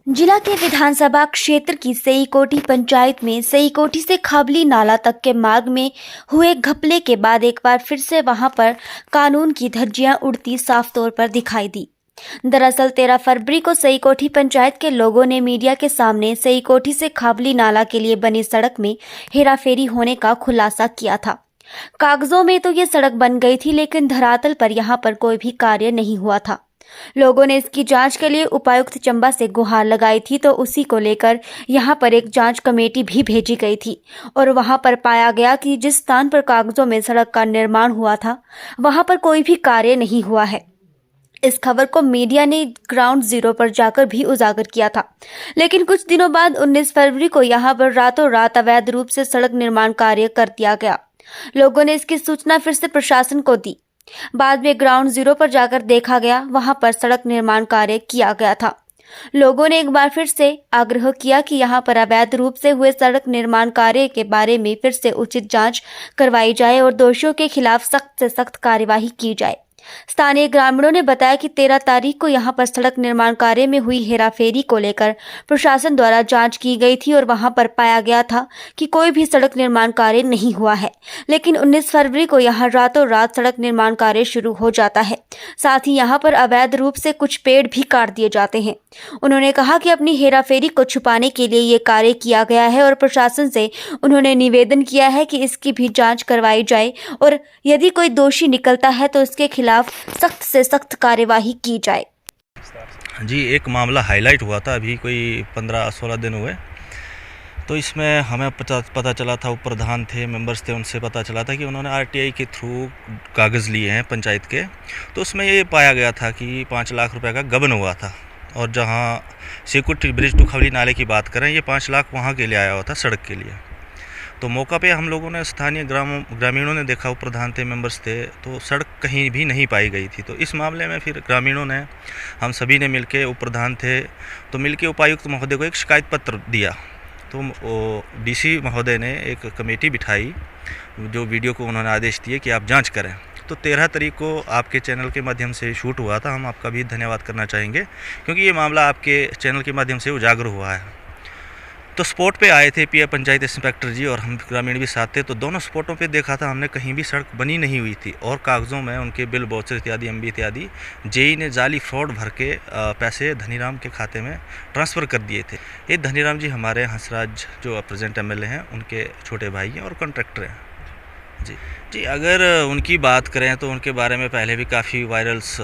जिला के विधानसभा क्षेत्र की सईकोठी पंचायत में सईकोठी से खाबली नाला तक के मार्ग में हुए घपले के बाद एक बार फिर से वहां पर कानून की धज्जियां उड़ती साफ तौर पर दिखाई दी। दरअसल 13 फरवरी को सईकोठी पंचायत के लोगों ने मीडिया के सामने सईकोठी से खाबली नाला के लिए बनी सड़क में हेराफेरी होने का खुलासा किया था। कागजों में तो ये सड़क बन गई थी, लेकिन धरातल पर यहाँ पर कोई भी कार्य नहीं हुआ था। लोगों ने इसकी जांच के लिए उपायुक्त चंबा से गुहार लगाई थी, तो उसी को लेकर यहां पर एक जांच कमेटी भी भेजी गई थी और वहां पर पाया गया कि जिस स्थान पर कागजों में सड़क का निर्माण हुआ था वहां पर कोई भी कार्य नहीं हुआ है। इस खबर को मीडिया ने ग्राउंड जीरो पर जाकर भी उजागर किया था, लेकिन कुछ दिनों बाद 19 फरवरी को यहां पर रातों रात अवैध रूप से सड़क निर्माण कार्य कर दिया गया। लोगों ने इसकी सूचना फिर से प्रशासन को दी। बाद में ग्राउंड जीरो पर जाकर देखा गया, वहां पर सड़क निर्माण कार्य किया गया था। लोगों ने एक बार फिर से आग्रह किया कि यहां पर अवैध रूप से हुए सड़क निर्माण कार्य के बारे में फिर से उचित जांच करवाई जाए और दोषियों के खिलाफ सख्त से सख्त कार्यवाही की जाए। स्थानीय ग्रामीणों ने बताया कि 13 तारीख को यहां पर सड़क निर्माण कार्य में हुई हेराफेरी को लेकर प्रशासन द्वारा जांच की गई थी और वहां पर पाया गया था कि कोई भी सड़क निर्माण कार्य नहीं हुआ है, लेकिन 19 फरवरी को यहां रातों रात सड़क निर्माण कार्य शुरू हो जाता है। साथ ही यहां पर अवैध रूप से कुछ पेड़ भी काट दिए जाते हैं। उन्होंने कहा कि अपनी हेराफेरी को छुपाने के लिए ये कार्य किया गया है और प्रशासन से उन्होंने निवेदन किया है कि इसकी भी जांच करवाई जाए और यदि कोई दोषी निकलता है तो इसके खिलाफ सख्त से सख्त कार्यवाही की जाए। जी, एक मामला हाईलाइट हुआ था अभी कोई 15-16 दिन हुए, तो इसमें हमें पता चला था, प्रधान थे, मेंबर्स थे, उनसे पता चला था कि उन्होंने आरटीआई के थ्रू कागज़ लिए हैं पंचायत के। तो उसमें ये पाया गया था कि 5 लाख रुपए का गबन हुआ था और जहाँ सिकुटी ब्रिज टू खवली नाले की बात करें, ये 5 लाख वहाँ के लिए आया हुआ था सड़क के लिए। तो मौका पे हम लोगों ने, स्थानीय ग्रामीणों ने देखा, वो प्रधान थे, मेंबर्स थे, तो सड़क कहीं भी नहीं पाई गई थी। तो इस मामले में फिर ग्रामीणों ने, हम सभी ने मिलके, वो प्रधान थे, तो मिलके उपायुक्त महोदय को एक शिकायत पत्र दिया। तो डीसी महोदय ने एक कमेटी बिठाई, जो वीडियो को उन्होंने आदेश दिए कि आप जांच करें। तो 13 तारीख को आपके चैनल के माध्यम से शूट हुआ था। हम आपका भी धन्यवाद करना चाहेंगे क्योंकि ये मामला आपके चैनल के माध्यम से उजागर हुआ है। तो स्पॉट पे आए थे पीए पंचायत इंस्पेक्टर जी और हम ग्रामीण भी साथ थे। तो दोनों स्पॉटों पे देखा था हमने, कहीं भी सड़क बनी नहीं हुई थी और कागज़ों में उनके बिल वाउचर इत्यादि, एमबी इत्यादि, जेई ने जाली फ्रॉड भर के पैसे धनीराम के खाते में ट्रांसफ़र कर दिए थे। ये धनीराम जी हमारे हंसराज जो प्रेजेंट एमएलए हैं, उनके छोटे भाई हैं और कॉन्ट्रैक्टर हैं। जी, अगर उनकी बात करें तो उनके बारे में पहले भी काफ़ी वायरल्स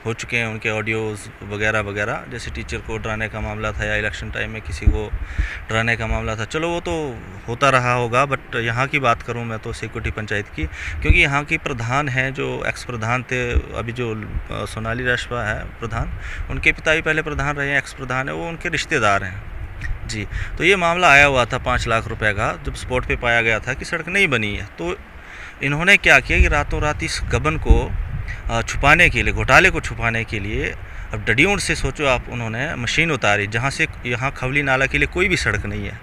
हो चुके हैं, उनके ऑडियोज़ वगैरह वगैरह। जैसे टीचर को डराने का मामला था या इलेक्शन टाइम में किसी को डराने का मामला था। चलो वो तो होता रहा होगा, बट यहाँ की बात करूँ मैं तो सिकुटी पंचायत की, क्योंकि यहाँ की प्रधान हैं जो एक्स प्रधान थे, अभी जो सोनाली राजवा है प्रधान, उनके पिता भी पहले प्रधान रहे हैं, एक्स प्रधान है, वो उनके रिश्तेदार हैं। जी, तो ये मामला आया हुआ था 5 लाख रुपए का, जब स्पॉट पे पाया गया था कि सड़क नहीं बनी है। तो इन्होंने क्या किया कि रातों रात इस गबन को छुपाने के लिए, घोटाले को छुपाने के लिए, अब डडियों से सोचो आप, उन्होंने मशीन उतारी जहाँ से यहाँ खवली नाला के लिए कोई भी सड़क नहीं है।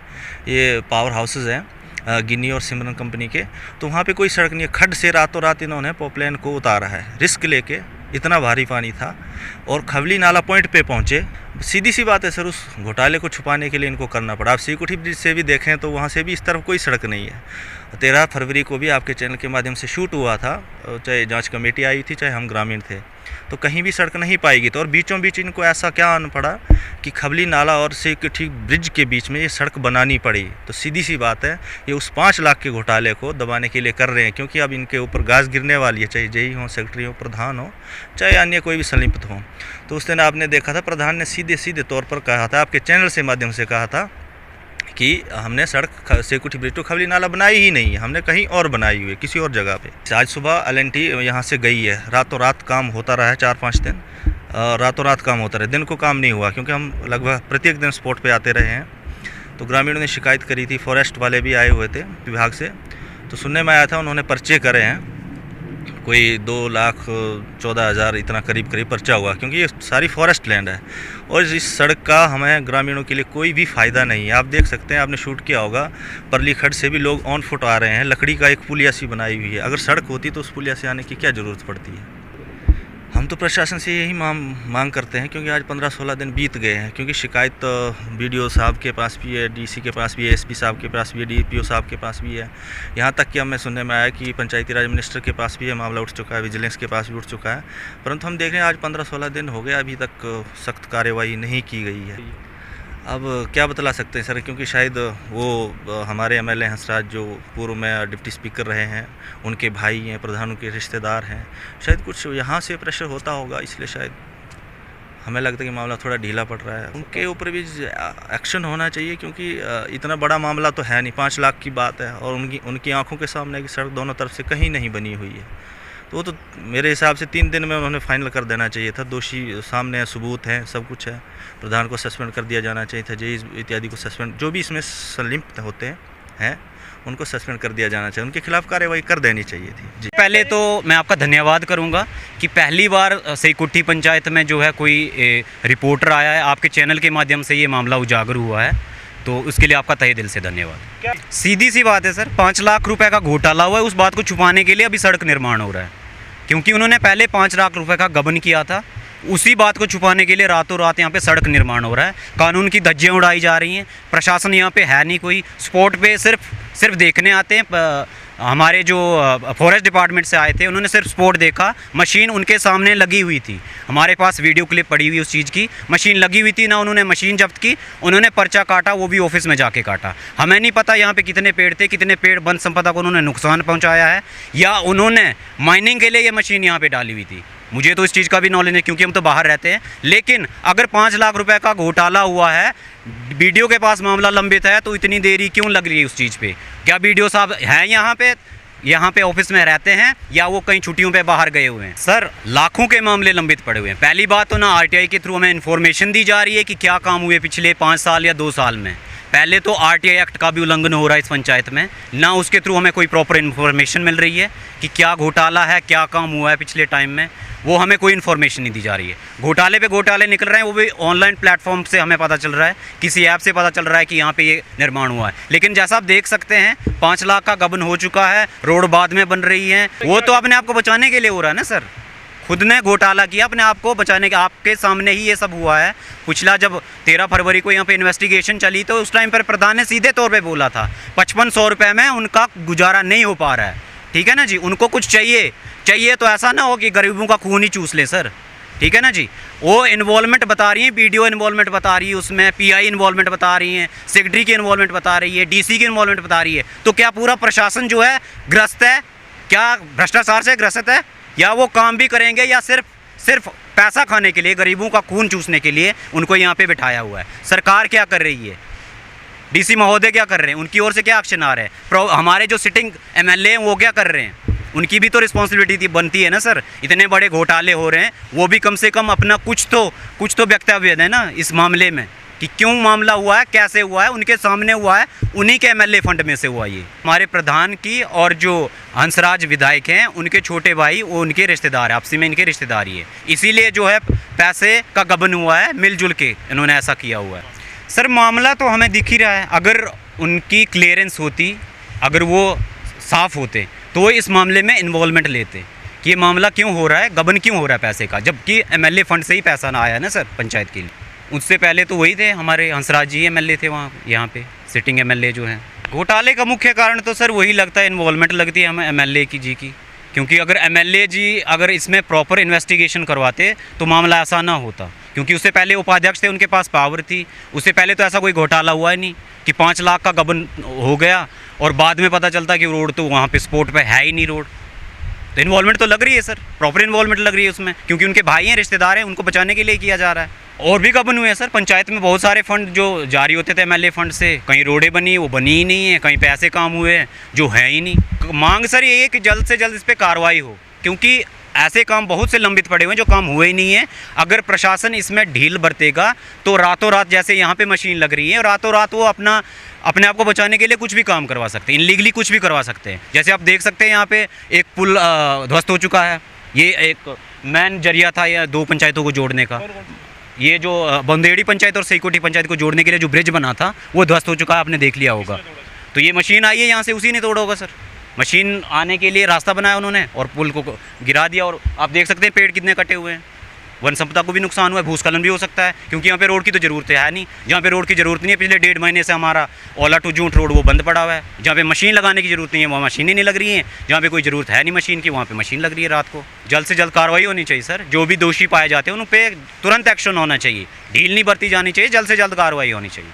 ये पावर हाउसेज हैं गिन्नी और सिमरन कंपनी के, तो वहाँ पे कोई सड़क नहीं है। खड्ड से रातों रात इन्होंने पॉपलाइन को उतारा है, रिस्क लेके। इतना भारी पानी था और खवली नाला पॉइंट पे पहुँचे। सीधी सी बात है सर, उस घोटाले को छुपाने के लिए इनको करना पड़ा। आप सिकुटी ब्रिज से भी देखें तो वहाँ से भी इस तरफ कोई सड़क नहीं है। 13 फरवरी को भी आपके चैनल के माध्यम से शूट हुआ था, चाहे जांच कमेटी आई थी, चाहे हम ग्रामीण थे, तो कहीं भी सड़क नहीं पाई गई। तो और बीचों बीच इनको ऐसा क्या आना पड़ा कि खवली नाला और सिकुटी ब्रिज के बीच में ये सड़क बनानी पड़ी। तो सीधी सी बात है, ये उस 5 लाख के घोटाले को दबाने के लिए कर रहे हैं, क्योंकि अब इनके ऊपर गाज गिरने वाली है, चाहे जेई हो, सेक्रेटरी हो, प्रधान हो, चाहे अन्य कोई भी संलिप्त हो। तो उस दिन आपने देखा था, प्रधान ने सीधे तौर पर कहा था, आपके चैनल से माध्यम से कहा था कि हमने सड़क सिकुटी ब्रिज टू खवली नाला बनाई ही नहीं है, हमने कहीं और बनाई हुई है, किसी और जगह पे। आज सुबह एलएनटी यहाँ से गई है, रातों रात काम होता रहा है, 4-5 दिन रातों रात काम होता रहा, दिन को काम नहीं हुआ, क्योंकि हम लगभग प्रत्येक दिन स्पॉट पे आते रहे हैं। तो ग्रामीणों ने शिकायत करी थी, फॉरेस्ट वाले भी आए हुए थे विभाग से, तो सुनने में आया था उन्होंने पर्चे करे हैं, कोई 2,14,000 इतना करीब पर्चा हुआ, क्योंकि ये सारी फॉरेस्ट लैंड है और इस सड़क का हमें ग्रामीणों के लिए कोई भी फ़ायदा नहीं है। आप देख सकते हैं, आपने शूट किया होगा, परली खड्ड से भी लोग ऑन फुट आ रहे हैं। लकड़ी का एक पुलिया सी बनाई हुई है, अगर सड़क होती तो उस पुलिया से आने की क्या ज़रूरत पड़ती है। हम तो प्रशासन से यही मांग करते हैं, क्योंकि आज 15-16 दिन बीत गए हैं। क्योंकि शिकायत BDO साहब के पास भी है, DC के पास भी है, SP साहब के पास भी है, DPO साहब के पास भी है। यहाँ तक कि हमें सुनने में आया कि पंचायती राज मिनिस्टर के पास भी ये मामला उठ चुका है, विजिलेंस के पास भी उठ चुका है। परंतु हम देख रहे हैं आज 15-16 दिन हो गए, अभी तक सख्त कार्रवाई नहीं की गई है। अब क्या बतला सकते हैं सर, क्योंकि शायद वो हमारे MLA हंसराज जो पूर्व में डिप्टी स्पीकर रहे हैं, उनके भाई हैं, प्रधान उनके रिश्तेदार हैं, शायद कुछ यहाँ से प्रेशर होता होगा, इसलिए शायद हमें लगता है कि मामला थोड़ा ढीला पड़ रहा है। उनके ऊपर भी एक्शन होना चाहिए, क्योंकि इतना बड़ा मामला तो है नहीं, 5 लाख की बात है, और उनकी आंखों के सामने की सड़क दोनों तरफ से कहीं नहीं बनी हुई है। तो वो तो मेरे हिसाब से 3 दिन में उन्होंने फाइनल कर देना चाहिए था। दोषी सामने है, सबूत हैं, सब कुछ है। प्रधान को सस्पेंड कर दिया जाना चाहिए था, जेई इत्यादि को सस्पेंड, जो भी इसमें संलिप्त होते हैं उनको सस्पेंड कर दिया जाना चाहिए, उनके खिलाफ कार्रवाई कर देनी चाहिए थी जी। पहले तो मैं आपका धन्यवाद करूंगा कि पहली बार सईकोठी पंचायत में जो है कोई रिपोर्टर आया है, आपके चैनल के माध्यम से ये मामला उजागर हुआ है, तो उसके लिए आपका तहे दिल से धन्यवाद। सीधी सी बात है सर, 5 लाख रुपए का घोटाला हुआ है, उस बात को छुपाने के लिए अभी सड़क निर्माण हो रहा है, क्योंकि उन्होंने पहले 5 लाख रुपए का गबन किया था। उसी बात को छुपाने के लिए रातों रात यहाँ पे सड़क निर्माण हो रहा है, कानून की धज्जियाँ उड़ाई जा रही हैं। प्रशासन यहाँ पे है नहीं, कोई स्पॉट पे सिर्फ देखने आते हैं। हमारे जो फॉरेस्ट डिपार्टमेंट से आए थे, उन्होंने सिर्फ स्पॉट देखा, मशीन उनके सामने लगी हुई थी। हमारे पास वीडियो क्लिप पड़ी हुई उस चीज़ की, मशीन लगी हुई थी ना, उन्होंने मशीन जब्त की, उन्होंने पर्चा काटा, वो भी ऑफिस में जाके काटा। हमें नहीं पता यहाँ पे कितने पेड़ थे, कितने पेड़ वन संपदा को उन्होंने नुकसान पहुँचाया है, या उन्होंने माइनिंग के लिए ये मशीन यहाँ पर डाली हुई थी। मुझे तो इस चीज़ का भी नॉलेज नहीं, क्योंकि हम तो बाहर रहते हैं। लेकिन अगर 5 लाख रुपए का घोटाला हुआ है, BDO के पास मामला लंबित है, तो इतनी देरी क्यों लग रही है उस चीज़ पे? क्या BDO साहब हैं यहाँ पे ऑफिस में रहते हैं, या वो कहीं छुट्टियों पे बाहर गए हुए हैं? सर, लाखों के मामले लंबित पड़े हुए हैं। पहली बात तो ना RTI के थ्रू हमें इन्फॉर्मेशन दी जा रही है कि क्या काम हुए पिछले 5 साल या 2 साल में। पहले तो RTI एक्ट का भी उल्लंघन हो रहा है इस पंचायत में, ना उसके थ्रू हमें कोई प्रॉपर इन्फॉर्मेशन मिल रही है कि क्या घोटाला है, क्या काम हुआ है पिछले टाइम में, वो हमें कोई इन्फॉर्मेशन नहीं दी जा रही है। घोटाले पे घोटाले निकल रहे हैं, वो भी ऑनलाइन प्लेटफॉर्म से हमें पता चल रहा है, किसी ऐप से पता चल रहा है कि यहाँ पे ये निर्माण हुआ है। लेकिन जैसा आप देख सकते हैं, 5 लाख का गबन हो चुका है, रोड बाद में बन रही है। वो तो अपने आप को बचाने के लिए हो रहा है ना सर, खुद ने घोटाला किया अपने आप को बचाने के, आपके सामने ही ये सब हुआ है। पिछला जब 13 फरवरी को यहाँ पे इन्वेस्टिगेशन चली, तो उस टाइम पर प्रधान ने सीधे तौर पे बोला था 5500 रुपये में उनका गुजारा नहीं हो पा रहा है। ठीक है ना जी, उनको कुछ चाहिए तो ऐसा ना हो कि गरीबों का खून ही चूस ले सर। ठीक है ना जी, वो इन्वॉल्वमेंट बता रही है, BDO इन्वॉल्वमेंट बता रही है, उसमें PI इन्वॉल्वमेंट बता रही है, सेक्रेटरी की इन्वॉल्वमेंट बता रही है, DC की इन्वॉल्वमेंट बता रही है। तो क्या पूरा प्रशासन जो है ग्रस्त है? क्या भ्रष्टाचार से ग्रसित है? या वो काम भी करेंगे, या सिर्फ पैसा खाने के लिए, गरीबों का खून चूसने के लिए उनको यहाँ पे बिठाया हुआ है? सरकार क्या कर रही है, DC महोदय क्या कर रहे हैं, उनकी ओर से क्या एक्शन आ रहे हैं? हमारे जो सिटिंग MLA हैं वो क्या कर रहे हैं? उनकी भी तो रिस्पॉन्सिबिलिटी बनती है ना सर। इतने बड़े घोटाले हो रहे हैं, वो भी कम से कम अपना कुछ तो वक्तव्य दें ना इस मामले में, कि क्यों मामला हुआ है, कैसे हुआ है, उनके सामने हुआ है, उन्हीं के MLA फंड में से हुआ ये। हमारे प्रधान की और जो हंसराज विधायक हैं, उनके छोटे भाई, वो उनके रिश्तेदार है, आपसी में इनके रिश्तेदारी है, इसीलिए जो है पैसे का गबन हुआ है, मिलजुल के इन्होंने ऐसा किया हुआ है। सर, मामला तो हमें दिख ही रहा है, अगर उनकी क्लियरेंस होती, अगर वो साफ़ होते, तो वो इस मामले में इन्वॉल्वमेंट लेते कि ये मामला क्यों हो रहा है, गबन क्यों हो रहा है पैसे का, जबकि MLA फंड से ही पैसा ना आया है ना सर पंचायत के लिए। उससे पहले तो वही थे, हमारे हंसराज जी MLA थे वहाँ, यहाँ पे सिटिंग MLA जो हैं। घोटाले का मुख्य कारण तो सर वही लगता है, इन्वॉल्वमेंट लगती है हमें MLA की, क्योंकि अगर MLA जी अगर इसमें प्रॉपर इन्वेस्टिगेशन करवाते तो मामला ऐसा ना होता, क्योंकि उससे पहले उपाध्यक्ष थे, उनके पास पावर थी। उससे पहले तो ऐसा कोई घोटाला हुआ ही नहीं कि 5 लाख का गबन हो गया और बाद में पता चलता कि रोड तो वहाँ पे स्पॉट पे है ही नहीं रोड। तो इन्वॉल्वमेंट तो लग रही है सर, प्रॉपर इन्वॉल्वमेंट लग रही है उसमें, क्योंकि उनके भाई हैं, रिश्तेदार हैं, उनको बचाने के लिए किया जा रहा है। और भी गबन हुए हैं सर पंचायत में, बहुत सारे फंड जो जारी होते थे MLA फंड से, कहीं रोडें बनी वो बनी ही नहीं है, कहीं पैसे काम हुए हैं जो है ही नहीं। मांग सर ये है कि जल्द से जल्द इस पर कार्रवाई हो, क्योंकि ऐसे काम बहुत से लंबित पड़े हुए हैं जो काम हुए ही नहीं है। अगर प्रशासन इसमें ढील बरतेगा तो रातों रात, जैसे यहाँ पे मशीन लग रही है, रातों रात वो अपने आप को बचाने के लिए कुछ भी काम करवा सकते हैं, इनलीगली कुछ भी करवा सकते हैं। जैसे आप देख सकते हैं यहाँ पे एक पुल ध्वस्त हो चुका है, ये एक मैन जरिया था या 2 पंचायतों को जोड़ने का। ये जो बंदेड़ी पंचायत और सईकोठी पंचायत को जोड़ने के लिए जो ब्रिज बना था वो ध्वस्त हो चुका है, आपने देख लिया होगा। तो ये मशीन आई है यहाँ से, उसी ने तोड़ा होगा सर, मशीन आने के लिए रास्ता बनाया उन्होंने और पुल को गिरा दिया। और आप देख सकते हैं पेड़ कितने कटे हुए हैं, वन संपदा को भी नुकसान हुआ है, भूस्खलन भी हो सकता है, क्योंकि यहाँ पे रोड की तो ज़रूरत है नहीं। जहाँ पे रोड की ज़रूरत नहीं है, पिछले 1.5 महीने से हमारा ओला टू जूट रोड वो बंद पड़ा हुआ है। जहाँ पे मशीन लगाने की ज़रूरत नहीं है वहाँ मशीनें नहीं लग रही हैं, जहाँ पे कोई ज़रूरत है नहीं मशीन की वहाँ पे मशीन लग रही है रात को। जल्द से जल्द कार्रवाई होनी चाहिए सर, जो भी दोषी पाए जाते हैं उन पर तुरंत एक्शन होना चाहिए, ढील नहीं बरती जानी चाहिए, जल्द से जल्द कार्रवाई होनी चाहिए।